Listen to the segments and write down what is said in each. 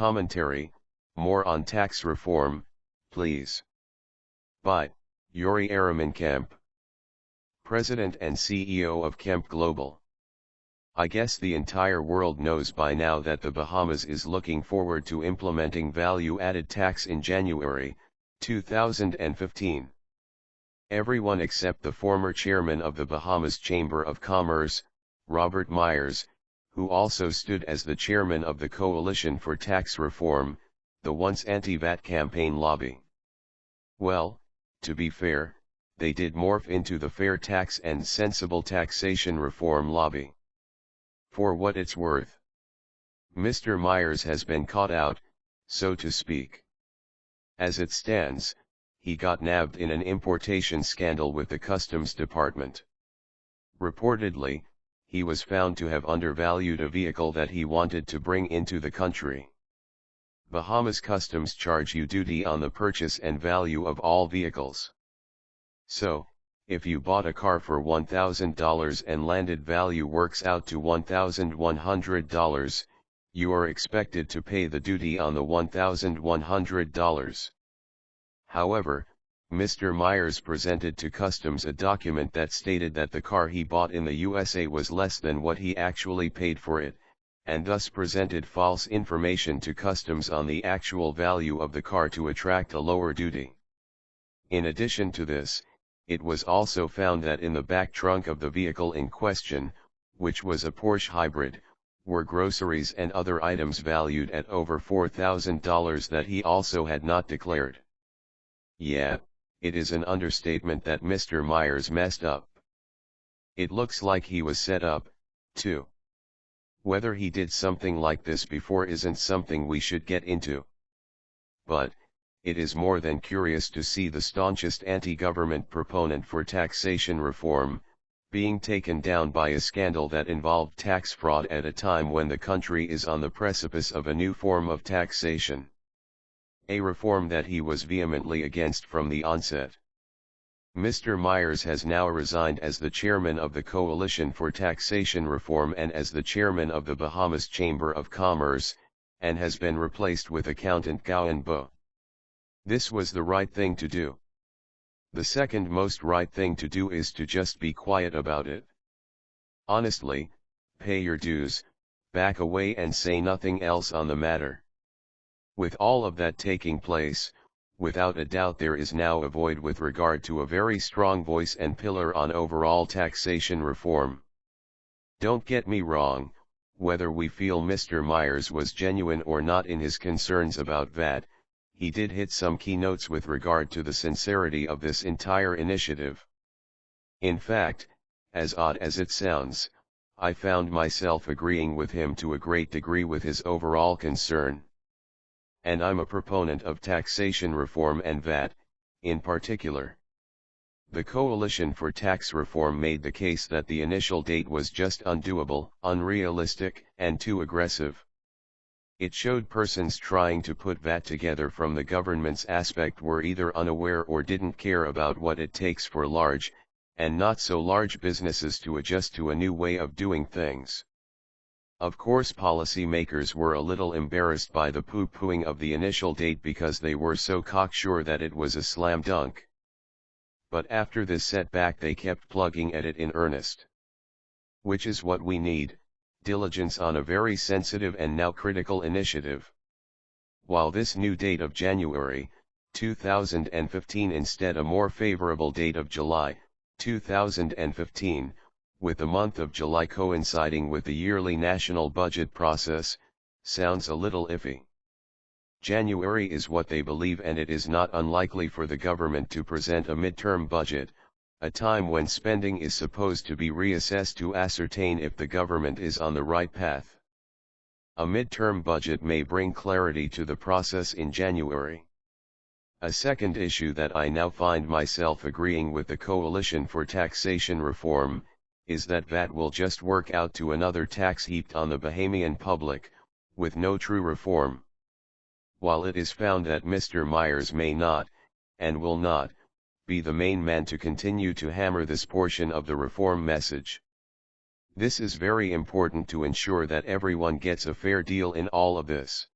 Commentary, more on tax reform, please. By Youri Aramin Kemp, President and CEO of KEMP Global. I guess the entire world knows by now that the Bahamas is looking forward to implementing value-added tax in January 2015. Everyone except the former chairman of the Bahamas Chamber of Commerce, Robert Myers, who also stood as the chairman of the Coalition for Tax Reform, the once anti-VAT campaign lobby. Well, to be fair, they did morph into the Fair Tax and Sensible Taxation Reform lobby. For what it's worth, Mr. Myers has been caught out, so to speak. As it stands, he got nabbed in an importation scandal with the Customs Department. Reportedly, he was found to have undervalued a vehicle that he wanted to bring into the country. Bahamas Customs charge you duty on the purchase and value of all vehicles. So, if you bought a car for $1,000 and landed value works out to $1,100, you are expected to pay the duty on the $1,100. However, Mr. Myers presented to Customs a document that stated that the car he bought in the USA was less than what he actually paid for it, and thus presented false information to Customs on the actual value of the car to attract a lower duty. In addition to this, it was also found that in the back trunk of the vehicle in question, which was a Porsche hybrid, were groceries and other items valued at over $4,000 that he also had not declared. Yeah, it is an understatement that Mr. Myers messed up. It looks like he was set up, too. Whether he did something like this before isn't something we should get into. But, it is more than curious to see the staunchest anti-government proponent for taxation reform, being taken down by a scandal that involved tax fraud at a time when the country is on the precipice of a new form of taxation. A reform that he was vehemently against from the onset. Mr. Myers has now resigned as the chairman of the Coalition for Taxation Reform and as the chairman of the Bahamas Chamber of Commerce, and has been replaced with accountant Gowan Bo. This was the right thing to do. The second most right thing to do is to just be quiet about it. Honestly, pay your dues, back away and say nothing else on the matter. With all of that taking place, without a doubt there is now a void with regard to a very strong voice and pillar on overall taxation reform. Don't get me wrong, whether we feel Mr. Myers was genuine or not in his concerns about VAT, he did hit some key notes with regard to the sincerity of this entire initiative. In fact, as odd as it sounds, I found myself agreeing with him to a great degree with his overall concern. And I'm a proponent of taxation reform and VAT, in particular. The Coalition for Tax Reform made the case that the initial date was just undoable, unrealistic, and too aggressive. It showed persons trying to put VAT together from the government's aspect were either unaware or didn't care about what it takes for large, and not so large businesses to adjust to a new way of doing things. Of course, policymakers were a little embarrassed by the poo-pooing of the initial date because they were so cocksure that it was a slam dunk. But after this setback they kept plugging at it in earnest. Which is what we need. Diligence on a very sensitive and now critical initiative. While this new date of January 2015 instead a more favorable date of July 2015, with the month of July coinciding with the yearly national budget process, sounds a little iffy. January is what they believe, and it is not unlikely for the government to present a midterm budget, a time when spending is supposed to be reassessed to ascertain if the government is on the right path. A midterm budget may bring clarity to the process in January. A second issue that I now find myself agreeing with the Coalition for Taxation Reform, is that VAT will just work out to another tax heaped on the Bahamian public, with no true reform. While it is found that Mr. Myers may not, and will not, be the main man to continue to hammer this portion of the reform message. This is very important to ensure that everyone gets a fair deal in all of this.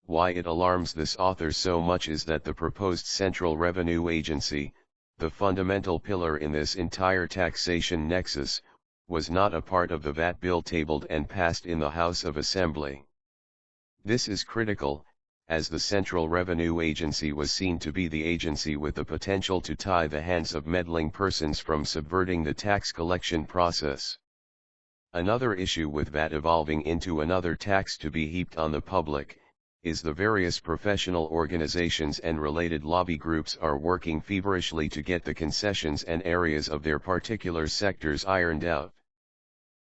Why it alarms this author so much is that the proposed Central Revenue Agency, the fundamental pillar in this entire taxation nexus, was not a part of the VAT bill tabled and passed in the House of Assembly. This is critical, as the Central Revenue Agency was seen to be the agency with the potential to tie the hands of meddling persons from subverting the tax collection process. Another issue with VAT evolving into another tax to be heaped on the public, is the various professional organizations and related lobby groups are working feverishly to get the concessions and areas of their particular sectors ironed out.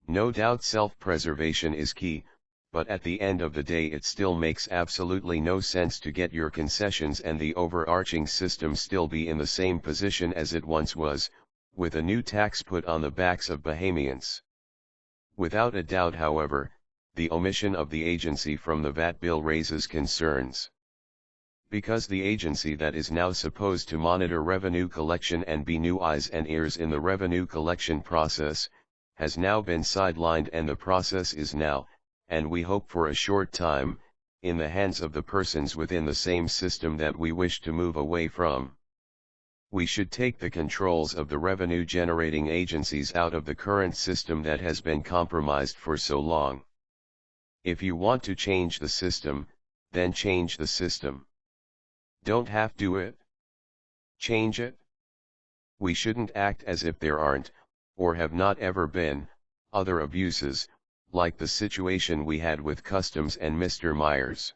No doubt self-preservation is key, but at the end of the day it still makes absolutely no sense to get your concessions and the overarching system still be in the same position as it once was, with a new tax put on the backs of Bahamians. Without a doubt, however, the omission of the agency from the VAT bill raises concerns. Because the agency that is now supposed to monitor revenue collection and be new eyes and ears in the revenue collection process, has now been sidelined, and the process is now, and we hope for a short time, in the hands of the persons within the same system that we wish to move away from. We should take the controls of the revenue-generating agencies out of the current system that has been compromised for so long. If you want to change the system, then change the system. Don't have to it. Change it. We shouldn't act as if there aren't, or have not ever been, other abuses, like the situation we had with Customs and Mr. Myers.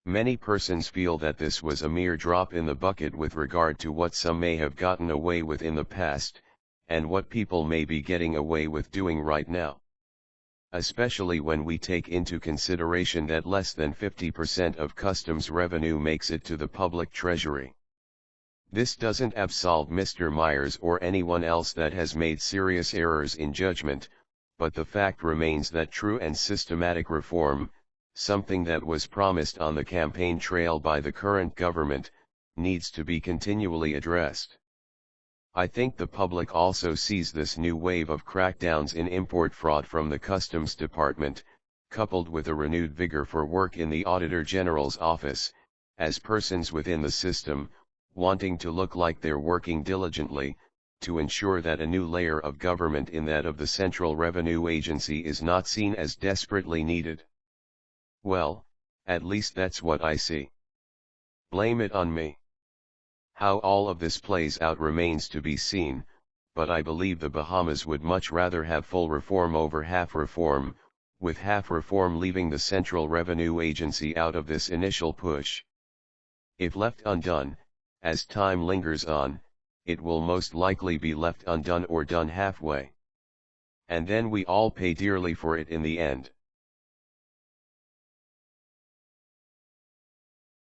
Many persons feel that this was a mere drop in the bucket with regard to what some may have gotten away with in the past, and what people may be getting away with doing right now. Especially when we take into consideration that less than 50% of customs revenue makes it to the public treasury. This doesn't absolve Mr. Myers or anyone else that has made serious errors in judgment, but the fact remains that true and systematic reform, something that was promised on the campaign trail by the current government, needs to be continually addressed. I think the public also sees this new wave of crackdowns in import fraud from the Customs Department, coupled with a renewed vigor for work in the Auditor General's office, as persons within the system, wanting to look like they're working diligently, to ensure that a new layer of government in that of the Central Revenue Agency is not seen as desperately needed. Well, at least that's what I see. Blame it on me. How all of this plays out remains to be seen, but I believe the Bahamas would much rather have full reform over half reform, with half reform leaving the Central Revenue Agency out of this initial push. If left undone, as time lingers on, it will most likely be left undone or done halfway. And then we all pay dearly for it in the end.